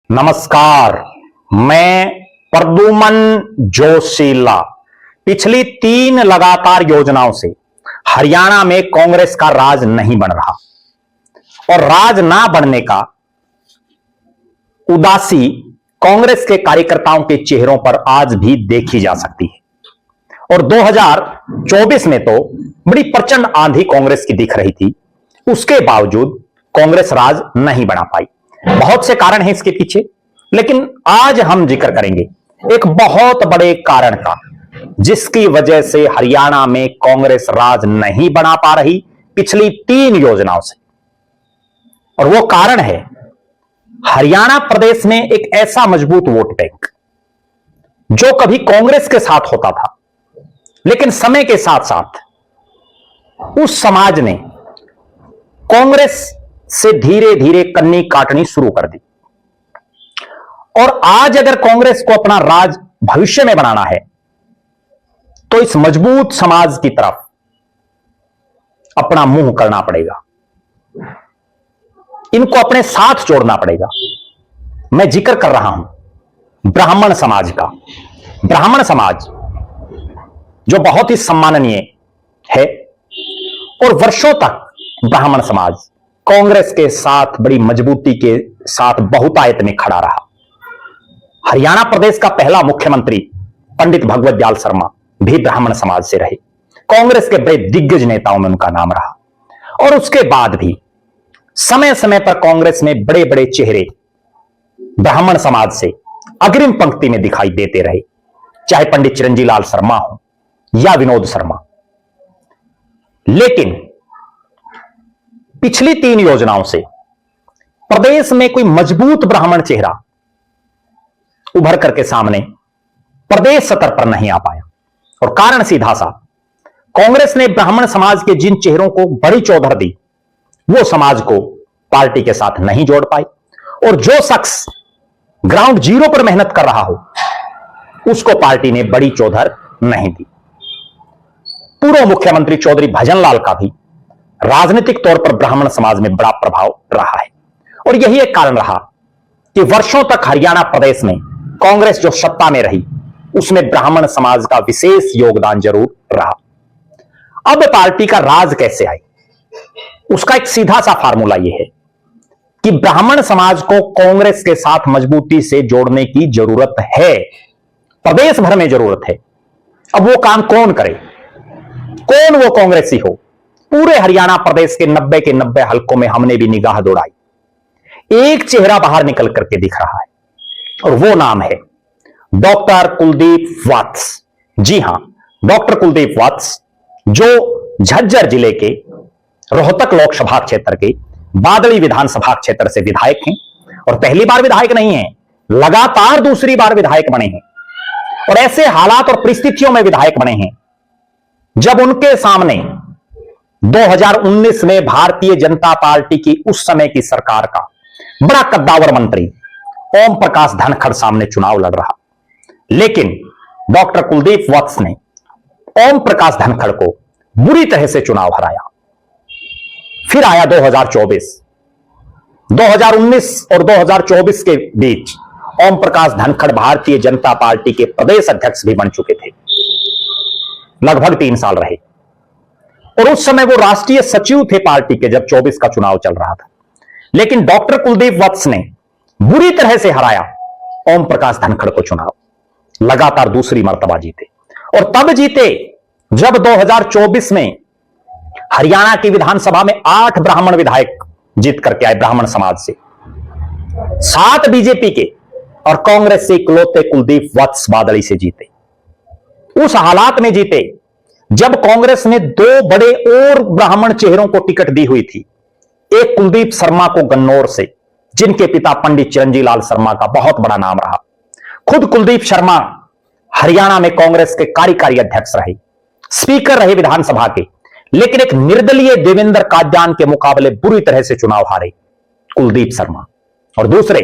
नमस्कार, मैं प्रद्युमन जोशीला। पिछली 3 लगातार योजनाओं से हरियाणा में कांग्रेस का राज नहीं बन रहा और राज ना बनने का उदासी कांग्रेस के कार्यकर्ताओं के चेहरों पर आज भी देखी जा सकती है। और 2024 में तो बड़ी प्रचंड आंधी कांग्रेस की दिख रही थी, उसके बावजूद कांग्रेस राज नहीं बना पाई। बहुत से कारण हैं इसके पीछे, लेकिन आज हम जिक्र करेंगे एक बहुत बड़े कारण का, जिसकी वजह से हरियाणा में कांग्रेस राज नहीं बना पा रही पिछली 3 योजनाओं से। और वो कारण है हरियाणा प्रदेश में एक ऐसा मजबूत वोट बैंक जो कभी कांग्रेस के साथ होता था, लेकिन समय के साथ साथ उस समाज ने कांग्रेस से धीरे धीरे कन्नी काटनी शुरू कर दी। और आज अगर कांग्रेस को अपना राज भविष्य में बनाना है तो इस मजबूत समाज की तरफ अपना मुंह करना पड़ेगा, इनको अपने साथ जोड़ना पड़ेगा। मैं जिक्र कर रहा हूं ब्राह्मण समाज का। ब्राह्मण समाज जो बहुत ही सम्माननीय है और वर्षों तक ब्राह्मण समाज कांग्रेस के साथ बड़ी मजबूती के साथ बहुतायत में खड़ा रहा। हरियाणा प्रदेश का पहला मुख्यमंत्री पंडित भगवत दयाल शर्मा भी ब्राह्मण समाज से रहे। कांग्रेस के बड़े दिग्गज नेताओं में उनका नाम रहा। और उसके बाद भी समय समय पर कांग्रेस में बड़े बड़े चेहरे ब्राह्मण समाज से अग्रिम पंक्ति में दिखाई देते रहे, चाहे पंडित चिरंजी लाल शर्मा हो या विनोद शर्मा। लेकिन पिछली 3 योजनाओं से प्रदेश में कोई मजबूत ब्राह्मण चेहरा उभर करके सामने प्रदेश सतर पर नहीं आ पाया। और कारण सीधा सा, कांग्रेस ने ब्राह्मण समाज के जिन चेहरों को बड़ी चौधर दी, वो समाज को पार्टी के साथ नहीं जोड़ पाई। और जो शख्स ग्राउंड जीरो पर मेहनत कर रहा हो, उसको पार्टी ने बड़ी चौधर नहीं दी। पूर्व मुख्यमंत्री चौधरी भजनलाल का भी राजनीतिक तौर पर ब्राह्मण समाज में बड़ा प्रभाव रहा है। और यही एक कारण रहा कि वर्षों तक हरियाणा प्रदेश में कांग्रेस जो सत्ता में रही, उसमें ब्राह्मण समाज का विशेष योगदान जरूर रहा। अब पार्टी का राज कैसे आए, उसका एक सीधा सा फार्मूला यह है कि ब्राह्मण समाज को कांग्रेस के साथ मजबूती से जोड़ने की जरूरत है, प्रदेश भर में जरूरत है। अब वो काम कौन करे, कौन वो कांग्रेसी हो? पूरे हरियाणा प्रदेश के 90 के 90 हलकों में हमने भी निगाह दौड़ाई। एक चेहरा बाहर निकल करके दिख रहा है और वो नाम है डॉक्टर कुलदीप वत्स। जी हां, डॉक्टर कुलदीप वत्स जो झज्जर जिले के रोहतक लोकसभा क्षेत्र के बादली विधानसभा क्षेत्र से विधायक हैं। और पहली बार विधायक नहीं है, लगातार दूसरी बार विधायक बने हैं। और ऐसे हालात और परिस्थितियों में विधायक बने हैं जब उनके सामने 2019 में भारतीय जनता पार्टी की उस समय की सरकार का बड़ा कद्दावर मंत्री ओम प्रकाश धनखड़ सामने चुनाव लड़ रहा। लेकिन डॉक्टर कुलदीप वत्स ने ओम प्रकाश धनखड़ को बुरी तरह से चुनाव हराया। फिर आया 2024। 2019 और 2024 के बीच ओम प्रकाश धनखड़ भारतीय जनता पार्टी के प्रदेश अध्यक्ष भी बन चुके थे, लगभग 3 साल रहे। और उस समय वो राष्ट्रीय सचिव थे पार्टी के जब 24 का चुनाव चल रहा था। लेकिन डॉक्टर कुलदीप वत्स ने बुरी तरह से हराया ओम प्रकाश धनखड़ को चुनाव, लगातार दूसरी मर्तबा जीते। और तब जीते जब 2024 में हरियाणा की विधानसभा में 8 ब्राह्मण विधायक जीत करके आए ब्राह्मण समाज से, 7 बीजेपी के और कांग्रेस से इकलौते कुलदीप वत्स बादली से जीते। उस हालात में जीते जब कांग्रेस ने 2 बड़े और ब्राह्मण चेहरों को टिकट दी हुई थी। एक कुलदीप शर्मा को गन्नौर से, जिनके पिता पंडित चिरंजी लाल शर्मा का बहुत बड़ा नाम रहा। खुद कुलदीप शर्मा हरियाणा में कांग्रेस के कार्यकारी अध्यक्ष रहे, स्पीकर रहे विधानसभा के। लेकिन एक निर्दलीय देवेंद्र कादयान के मुकाबले बुरी तरह से चुनाव हारे कुलदीप शर्मा। और दूसरे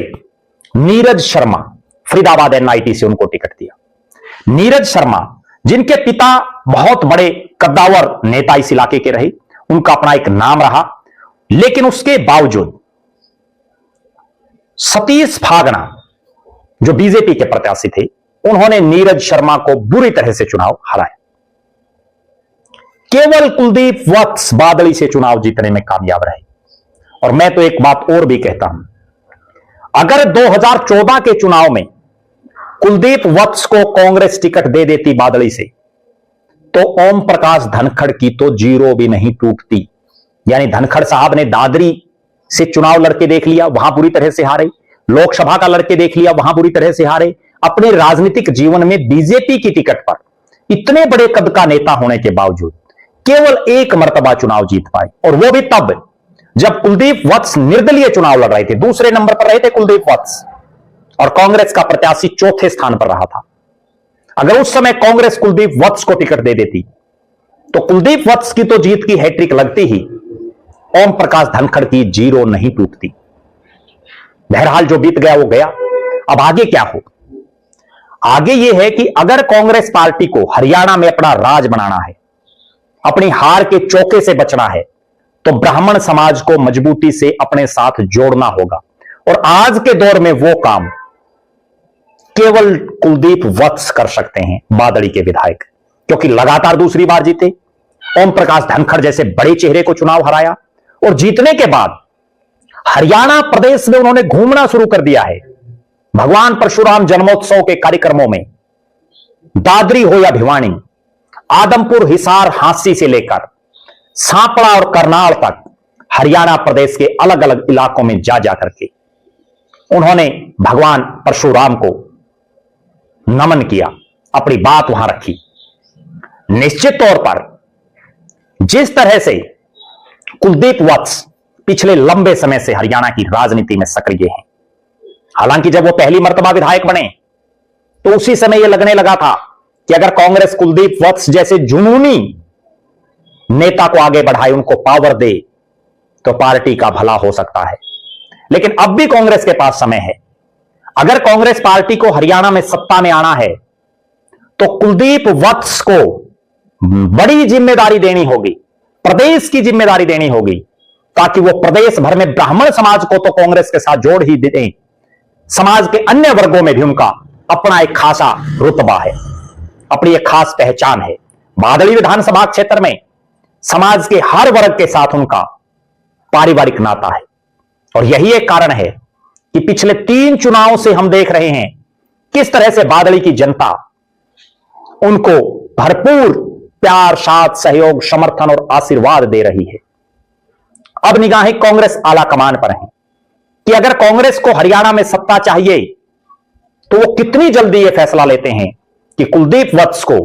नीरज शर्मा, फरीदाबाद एनआईटी से उनको टिकट दिया। नीरज शर्मा जिनके पिता बहुत बड़े कद्दावर नेता इस इलाके के रहे, उनका अपना एक नाम रहा। लेकिन उसके बावजूद सतीश फागना जो बीजेपी के प्रत्याशी थे, उन्होंने नीरज शर्मा को बुरी तरह से चुनाव हराया। केवल कुलदीप वत्स बादली से चुनाव जीतने में कामयाब रहे। और मैं तो एक बात और भी कहता हूं, अगर 2014 के चुनाव में कुलदीप वत्स को कांग्रेस टिकट दे देती बादली से, तो ओम प्रकाश धनखड़ की तो जीरो भी नहीं टूटती। यानी धनखड़ साहब ने दादरी से चुनाव लड़के देख लिया, वहां बुरी तरह से हारे। लोकसभा का लड़के देख लिया, वहां बुरी तरह से हारे। अपने राजनीतिक जीवन में बीजेपी की टिकट पर इतने बड़े कद का नेता होने के बावजूद केवल एक मर्तबा चुनाव जीत पाए, और वो भी तब जब कुलदीप वत्स निर्दलीय चुनाव लड़ रहे थे। दूसरे नंबर पर रहे थे कुलदीप वत्स, और कांग्रेस का प्रत्याशी चौथे स्थान पर रहा था। अगर उस समय कांग्रेस कुलदीप वत्स को टिकट दे देती, तो कुलदीप वत्स की तो जीत की हैट्रिक लगती ही, ओम प्रकाश धनखड़ की जीरो नहीं टूटती। बहरहाल जो बीत गया वो गया। अब आगे क्या हो? आगे यह है कि अगर कांग्रेस पार्टी को हरियाणा में अपना राज बनाना है, अपनी हार के चौके से बचना है, तो ब्राह्मण समाज को मजबूती से अपने साथ जोड़ना होगा। और आज के दौर में वो काम केवल कुलदीप वत्स कर सकते हैं, बादली के विधायक, क्योंकि लगातार दूसरी बार जीते। ओम प्रकाश धनखड़ जैसे बड़े चेहरे को चुनाव हराया, और जीतने के बाद हरियाणा प्रदेश में उन्होंने घूमना शुरू कर दिया है। भगवान परशुराम जन्मोत्सव के कार्यक्रमों में दादरी हो या भिवानी, आदमपुर, हिसार, हांसी से लेकर सांपड़ा और करनाल तक हरियाणा प्रदेश के अलग अलग इलाकों में जा जा करके उन्होंने भगवान परशुराम को नमन किया, अपनी बात वहां रखी। निश्चित तौर पर जिस तरह से कुलदीप वत्स पिछले लंबे समय से हरियाणा की राजनीति में सक्रिय हैं, हालांकि जब वो पहली मर्तबा विधायक बने तो उसी समय यह लगने लगा था कि अगर कांग्रेस कुलदीप वत्स जैसे जुनूनी नेता को आगे बढ़ाए, उनको पावर दे, तो पार्टी का भला हो सकता है। लेकिन अब भी कांग्रेस के पास समय है। अगर कांग्रेस पार्टी को हरियाणा में सत्ता में आना है, तो कुलदीप वत्स को बड़ी जिम्मेदारी देनी होगी, प्रदेश की जिम्मेदारी देनी होगी, ताकि वो प्रदेश भर में ब्राह्मण समाज को तो कांग्रेस के साथ जोड़ ही दें, समाज के अन्य वर्गों में भी उनका अपना एक खासा रुतबा है, अपनी एक खास पहचान है। बादली विधानसभा क्षेत्र में समाज के हर वर्ग के साथ उनका पारिवारिक नाता है। और यही एक कारण है कि पिछले 3 चुनावों से हम देख रहे हैं किस तरह से बादली की जनता उनको भरपूर प्यार, साथ, सहयोग, समर्थन और आशीर्वाद दे रही है। अब निगाहें कांग्रेस आला कमान पर हैं कि अगर कांग्रेस को हरियाणा में सत्ता चाहिए, तो वो कितनी जल्दी यह फैसला लेते हैं कि कुलदीप वत्स को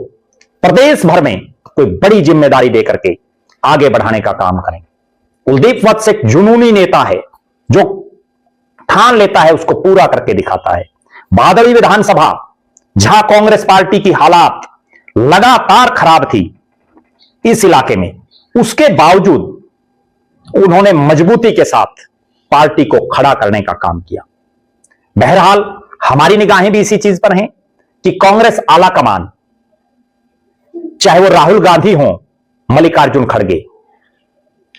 प्रदेश भर में कोई बड़ी जिम्मेदारी देकर के आगे बढ़ाने का काम करें। कुलदीप वत्स एक जुनूनी नेता है, जो ठान लेता है उसको पूरा करके दिखाता है। बादली विधानसभा, जहां कांग्रेस पार्टी की हालात लगातार खराब थी इस इलाके में, उसके बावजूद उन्होंने मजबूती के साथ पार्टी को खड़ा करने का काम किया। बहरहाल हमारी निगाहें भी इसी चीज पर हैं कि कांग्रेस आला कमान, चाहे वो राहुल गांधी हो, मल्लिकार्जुन खड़गे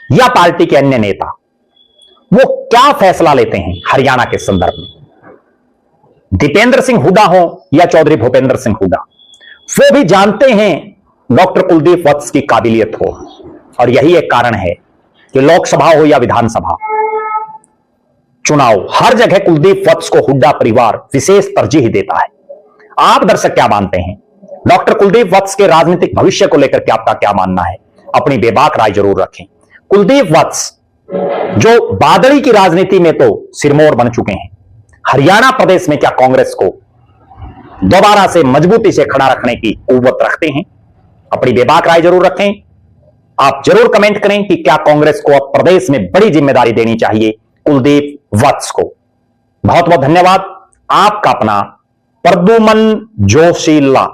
या पार्टी के अन्य नेता, वो क्या फैसला लेते हैं हरियाणा के संदर्भ में। दीपेंद्र सिंह हुड्डा हो या चौधरी भूपेंद्र सिंह हुड्डा, वो भी जानते हैं डॉक्टर कुलदीप वत्स की काबिलियत हो। और यही एक कारण है कि लोकसभा हो या विधानसभा चुनाव, हर जगह कुलदीप वत्स को हुड्डा परिवार विशेष तरजीह देता है। आप दर्शक क्या मानते हैं? डॉक्टर कुलदीप वत्स के राजनीतिक भविष्य को लेकर के आपका क्या मानना है? अपनी बेबाक राय जरूर रखें। कुलदीप वत्स जो बादली की राजनीति में तो सिरमौर बन चुके हैं, हरियाणा प्रदेश में क्या कांग्रेस को दोबारा से मजबूती से खड़ा रखने की कुव्वत रखते हैं? अपनी बेबाक राय जरूर रखें। आप जरूर कमेंट करें कि क्या कांग्रेस को अब प्रदेश में बड़ी जिम्मेदारी देनी चाहिए कुलदीप वत्स को। बहुत बहुत धन्यवाद। आपका अपना प्रद्युमन जोशीला।